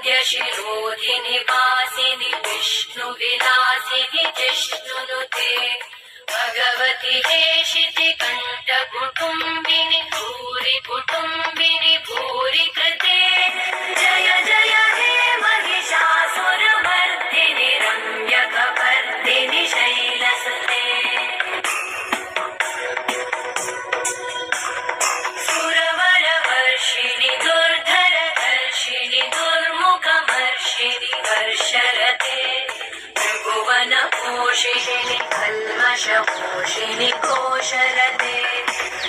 वरविन्द्यशिरोधिनि वासिनि विष्णुविलासिनि जिष्णुनुते भगवति हेशिति कण्ठकुटुम्बिनि भूरि कुटुम्बिनि भूरि कृते जय जय हे महिषासुरमर्दिनि रम्यकपर्दिनि शैलसुते सुरवरवर्षिणि दुर्धरधर्षिणि दुर्मुखमर्षिणि वर्षरते त्रिभुवनपोषिणि कल्मषपोषिणि कोशरते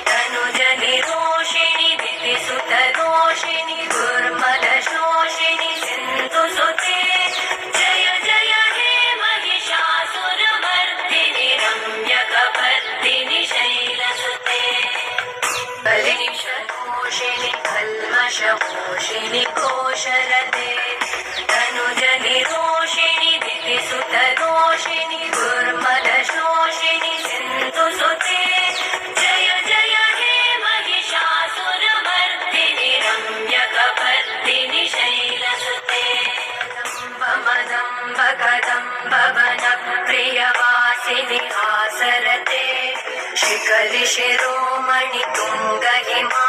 तनुजनिरोषिणि दितिसुतदोषिणि दुर्मदशोषिणि सिन्धुसुते जय जय हे महिषासुरमर्दिनि रम्यकपर्दिनि शैलसुते कलिशपोषिणि कल्मषपोषिणि कोशरते तनुजनिरोषिणि दितिसुतदोषिणि दुर्मदशोषिणि सिन्धुसुते जय जय हे महिषासुरमर्दिनि रम्यकपर्दिनि शैलसुते कदम्ब प्रियवासिनि हासरते शिखरि शिरोमणि तुङ्गहिमा